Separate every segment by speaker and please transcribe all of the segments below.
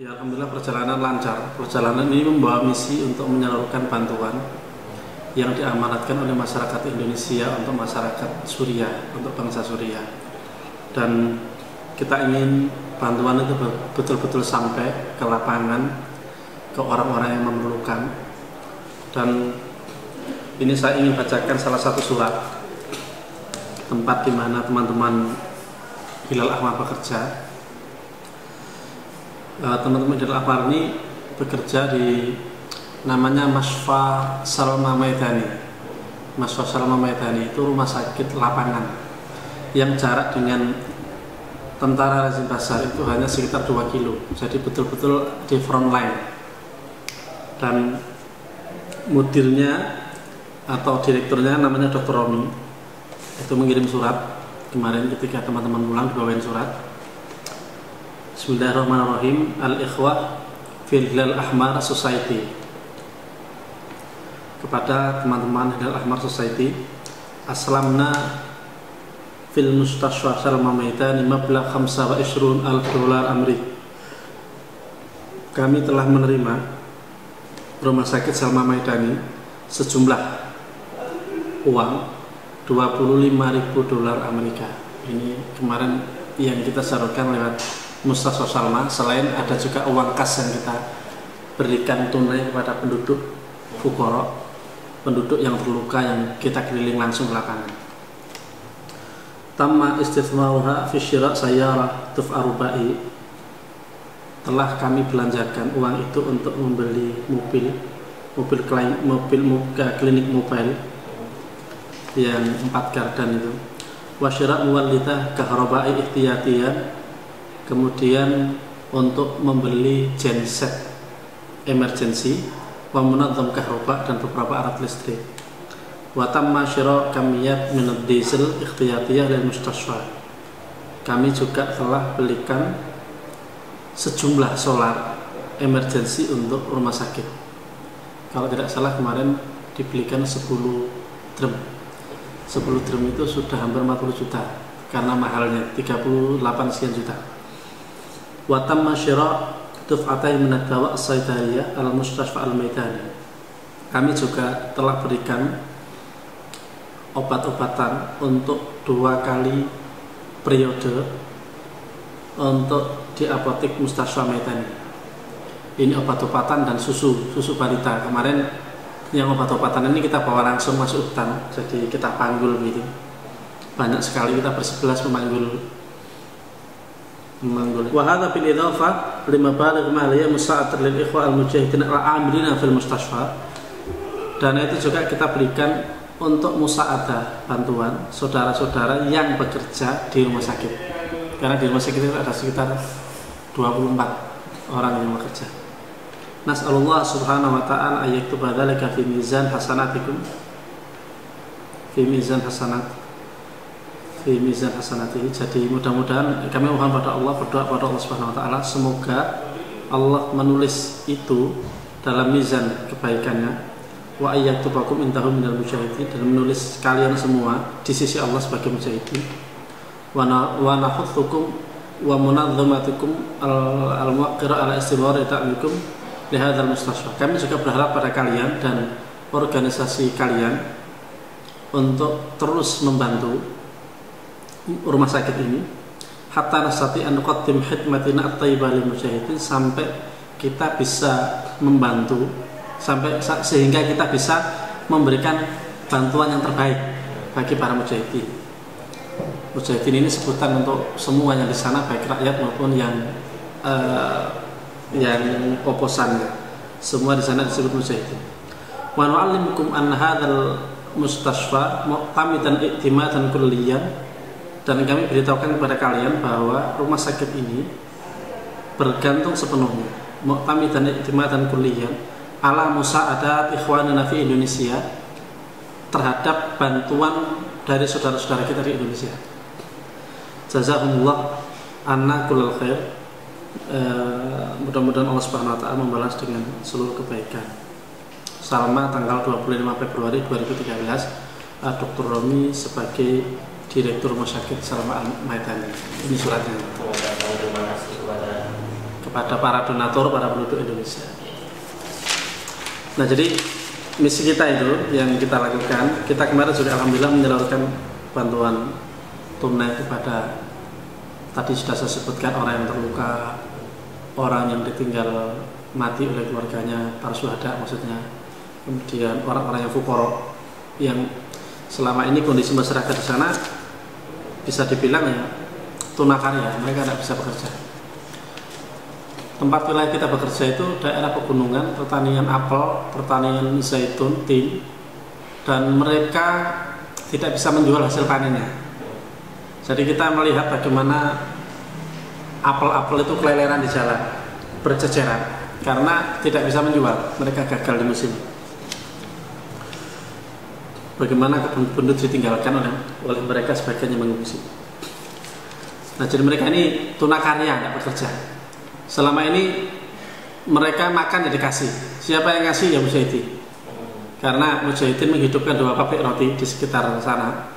Speaker 1: Ya, alhamdulillah perjalanan lancar. Perjalanan ini membawa misi untuk menyalurkan bantuan yang diamanatkan oleh masyarakat Indonesia untuk masyarakat Suriah, untuk bangsa Suriah. Dan kita ingin bantuan itu betul-betul sampai ke lapangan, ke orang-orang yang memerlukan. Dan ini saya ingin bacakan salah satu surat tempat di mana teman-teman Hilal Ahmar bekerja. Teman-teman Hilal Ahmar ini bekerja di namanya Masfa Salma Maidani. Masfa Salma Maidani itu rumah sakit lapangan yang jarak dengan tentara Rezim Bashar itu hanya sekitar 2 kilo. Jadi betul-betul di front line. Dan mudirnya atau direkturnya namanya Dr. Romi itu mengirim surat kemarin ketika teman-teman pulang, dibawain surat. Bismillahirrahmanirrahim. Al-Ikhwah fil Hilal Ahmar Society, kepada teman-teman Hilal Ahmar Society. Aslamna fil Mustashfa Salma Maidani mablag 25,000 dolar Amerika. Kami telah menerima rumah sakit Salma Maidani sejumlah uang 25.000 dolar Amerika. Ini kemarin yang kita salurkan lewat Mustashfa Salma. Selain ada juga uang kas yang kita berikan tunai kepada penduduk fukara, penduduk yang terluka yang kita keliling langsung ke lapangan. Tamma istithmaruha fi syira' sayyarah tuf'arubai. Telah kami belanjakan uang itu untuk membeli klinik mobile yang 4 gardan itu. Wa syira' muwallitah kahrabai ihtiyatiyah. Kemudian untuk membeli genset emergency, wa munadzam kahraba, dan beberapa alat listrik. Wa tamma syira' kamiyat min ad-diesel ikhtiyatiyah lil mustashfa. Kami juga telah belikan sejumlah solar emergency untuk rumah sakit. Kalau tidak salah kemarin dibelikan 10 drum. 10 drum itu sudah hampir 40 juta karena mahalnya 38 sekian juta. Wa tamma syira' duf'atai min ad-dawa' as-saydariyah al-Mustashfa al-Maidani. Kami juga telah berikan obat-obatan untuk 2 kali periode untuk di apotek Mustashfa Maidani. Ini obat-obatan dan susu balita. Kemarin yang obat-obatan ini kita bawa langsung masuk hutan, jadi kita panggul gitu. Banyak sekali, kita bersebelas memanggul. Wa hadza bil idhafah lima baligh maliyah musa'adat lil ikhwa al mujahidin al amilina fil mustashfa. Dan itu juga kita berikan untuk musa'adah, bantuan saudara-saudara yang bekerja di rumah sakit. Karena di rumah sakit itu ada sekitar 24 orang yang bekerja. Nas'alullah subhanahu wa ta'ala ayyaktuba dzalika fi mizan hasanatikum, fi mizan hasanatihi. Jadi mudah-mudahan kami mohon pada Allah, berdoa pada Allah subhanahu wa ta'ala, semoga Allah menulis itu dalam mizan kebaikannya. Wa ayyaktubakum intahu minal mujahidin, dan menulis kalian semua di sisi Allah sebagai mujahidin. Wa nahuthukum wa munadzamatukum al-muwaqqira ala istimrari ta'mikum li hadzal mustashfa. Kami juga berharap pada kalian dan organisasi kalian untuk terus membantu rumah sakit ini hatta nasati an nuqaddim khidmatina at-thayyibah lil mujahidin, sampai kita bisa membantu, sehingga kita bisa memberikan bantuan yang terbaik bagi para mujahidin. Mujahidin ini sebutan untuk semua yang di sana, baik rakyat maupun yang oposannya. Semua di sana disebut mujahidin. Wa nu'allimukum an hadzal mustashfa mu'tamidan i'timadan kulliyan. Dan kami beritahukan kepada kalian bahwa rumah sakit ini bergantung sepenuhnya, mu'tamidan i'timadan kulliyan, ala musa'adat ikhwanina fi Indonesia, terhadap bantuan dari saudara-saudara kita di Indonesia. Jazakumullah anna kullal khair. Mudah-mudahan Allah subhanahu wa ta'ala membalas dengan seluruh kebaikan. Salma, tanggal 25 Februari 2013. Dr. Romi sebagai Direktur Rumah Sakit Salma Maidani. Ini suratnya.
Speaker 2: Terima kasih kepada
Speaker 1: kepada para donatur, para penduduk Indonesia. Nah, jadi misi kita itu yang kita lakukan, kita kemarin juga alhamdulillah menyalurkan bantuan tunai kepada, tadi sudah saya sebutkan, orang yang terluka, orang yang ditinggal mati oleh keluarganya, para syuhada maksudnya, kemudian orang-orang yang fuqara, yang selama ini kondisi masyarakat di sana bisa dibilang ya tunakarya, mereka tidak bisa bekerja. Tempat wilayah kita bekerja itu daerah pegunungan, pertanian apel, pertanian zaitun, tin, dan mereka tidak bisa menjual hasil panennya. Jadi kita melihat bagaimana apel-apel itu keleleran di jalan, berceceran, karena tidak bisa menjual, mereka gagal di musim. Bagaimana kebun-kebun ditinggalkan oleh mereka, sebagiannya mengungsi. Nah, jadi mereka ini tunakarya, tidak bekerja. Selama ini mereka makan ya dikasih. Siapa yang ngasih? Ya mujahidin. Karena mujahidin menghidupkan 2 pabrik roti di sekitar sana.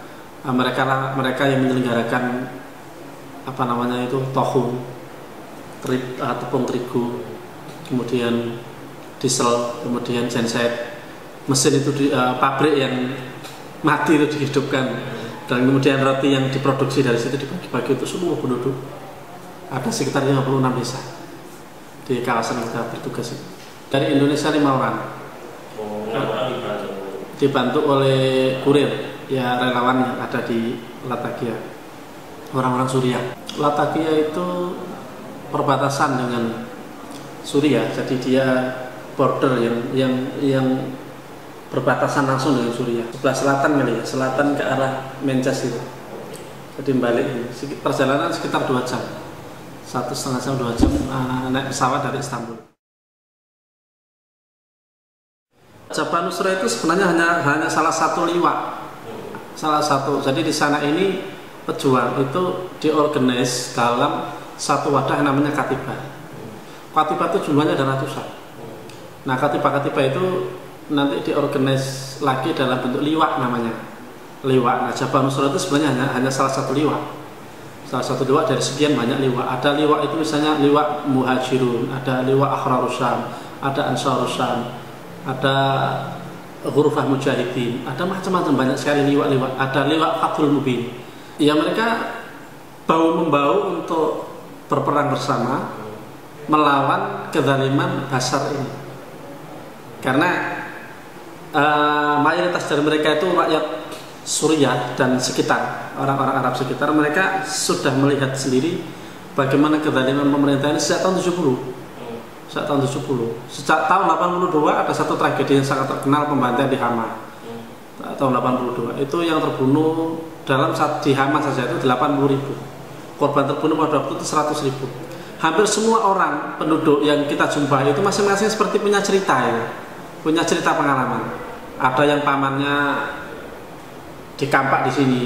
Speaker 1: Mereka yang menyelenggarakan tohum, tepung terigu, kemudian diesel, kemudian genset, mesin itu pabrik yang mati itu dihidupkan, dan kemudian roti yang diproduksi dari situ dibagi-bagi untuk seluruh penduduk. Ada sekitar 56 desa di kawasan kita bertugas itu. Dari Indonesia 5 orang, dibantu oleh kurir, ya relawan yang ada di Latakia, orang-orang Suriah. Latakia itu perbatasan dengan Suriah, jadi dia border yang berbatasan langsung dengan Suriah. Sebelah selatan kali ya, selatan ke arah Mencas itu. Jadi balik ini, perjalanan sekitar 2 jam, 1,5 jam, 2 jam naik pesawat dari Istanbul. Jabal Nusra itu sebenarnya hanya salah satu liwat, salah satu. Jadi di sana ini pejuang itu diorganize dalam satu wadah yang namanya Katibah. Katibah itu jumlahnya ada ratusan. Nah, Katibah itu nanti diorganize lagi dalam bentuk liwat namanya. Liwat. Nah, Jabal Nusra itu sebenarnya hanya salah satu liwat. Salah satu liwat dari sekian banyak liwat. Ada liwat itu misalnya liwat Muhajirun, ada liwat Akhrarus Syam, ada Ansarus Syam, ada Ghurfah Mujahidin, ada macam-macam, banyak sekali liwat-liwat. Ada liwat Fathul Mubin. Ya, mereka bahu-membahu untuk berperang bersama melawan kezaliman Bashar ini. Karena mayoritas dari mereka itu rakyat Suriah dan sekitar, orang-orang Arab sekitar. Mereka sudah melihat sendiri bagaimana kezaliman pemerintah ini sejak tahun 70. Sejak tahun 70. Sejak tahun 82 ada satu tragedi yang sangat terkenal, pembantaian di Hama. Tahun 82 itu yang terbunuh di Hama saja itu 80.000. Korban terbunuh pada waktu itu 100.000. Hampir semua orang penduduk yang kita jumpai itu masing-masing seperti punya cerita ya. Punya cerita pengalaman. Ada yang pamannya dikampak di sini,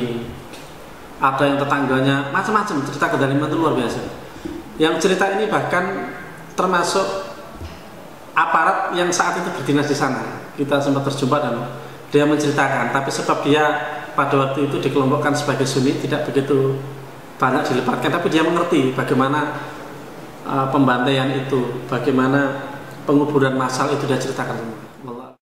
Speaker 1: ada yang tetangganya, macam-macam cerita kezaliman itu luar biasa. Yang cerita ini bahkan termasuk aparat yang saat itu berdinas di sana. Kita sempat berjumpa dan dia menceritakan, tapi sebab dia pada waktu itu dikelompokkan sebagai Sunni, tidak begitu banyak dilepaskan, tapi dia mengerti bagaimana pembantaian itu, bagaimana penguburan massal itu dia ceritakan semua.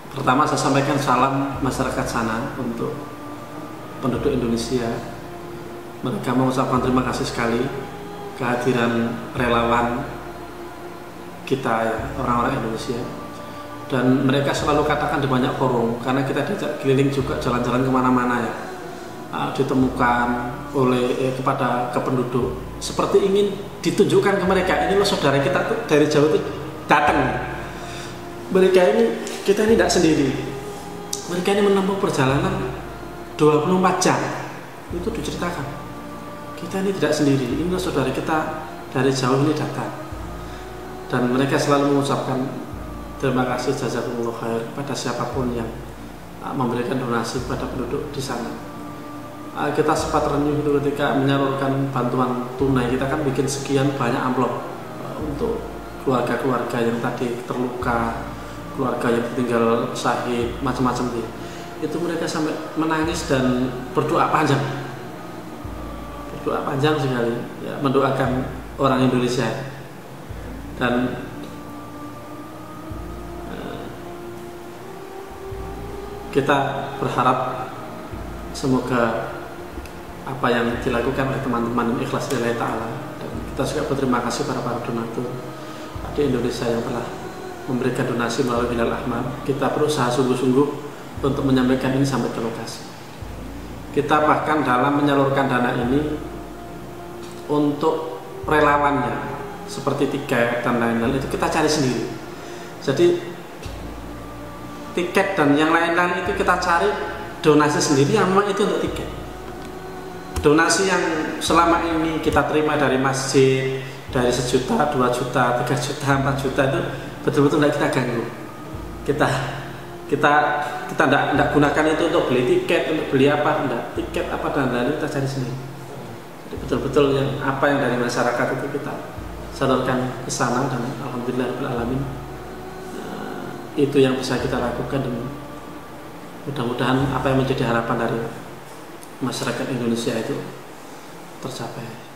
Speaker 1: Pertama saya sampaikan salam masyarakat sana untuk penduduk Indonesia. Mereka mengucapkan terima kasih sekali kehadiran relawan kita ya, orang-orang Indonesia. Dan mereka selalu katakan di banyak forum, karena kita diajak keliling juga jalan-jalan kemana-mana ya, ditemukan kepada penduduk, seperti ingin ditunjukkan ke mereka, ini loh saudara kita tuh dari jauh tuh datang. Mereka ini, kita ini tidak sendiri. Mereka ini menempuh perjalanan 24 jam. Itu diceritakan. Kita ini tidak sendiri. Ini saudara kita dari jauh ini datang. Dan mereka selalu mengucapkan terima kasih jazakumullah khair pada siapapun yang memberikan donasi kepada penduduk di sana. Kita sempat renyuh itu ketika menyalurkan bantuan tunai. Kita kan bikin sekian banyak amplop untuk keluarga-keluarga yang tadi terluka, keluarga yang tinggal syahid, macam-macam gitu. itu mereka sampai menangis dan berdoa panjang sekali ya, mendoakan orang Indonesia. Dan kita berharap semoga apa yang dilakukan oleh teman-teman ikhlas lillahi ta'ala, dan kita juga berterima kasih para donatur di Indonesia yang telah memberikan donasi melalui Hilal Ahmad. Kita berusaha sungguh-sungguh untuk menyampaikan ini sampai ke lokasi. Kita bahkan dalam menyalurkan dana ini untuk relawannya seperti tiket dan lain-lain itu kita cari sendiri. Jadi tiket dan yang lain-lain itu kita cari donasi sendiri yang memang itu untuk tiket. Donasi yang selama ini kita terima dari masjid, dari 1 juta, 2 juta, 3 juta, 4 juta itu betul-betul tidak kita ganggu. Kita tidak gunakan itu untuk beli tiket, untuk beli apa, enggak. Tiket apa dan lain-lain kita cari sendiri. Jadi betul-betul yang apa yang dari masyarakat itu kita salurkan ke sana, dan alhamdulillahirabbil alamin itu yang bisa kita lakukan, dan mudah-mudahan apa yang menjadi harapan dari masyarakat Indonesia itu tercapai.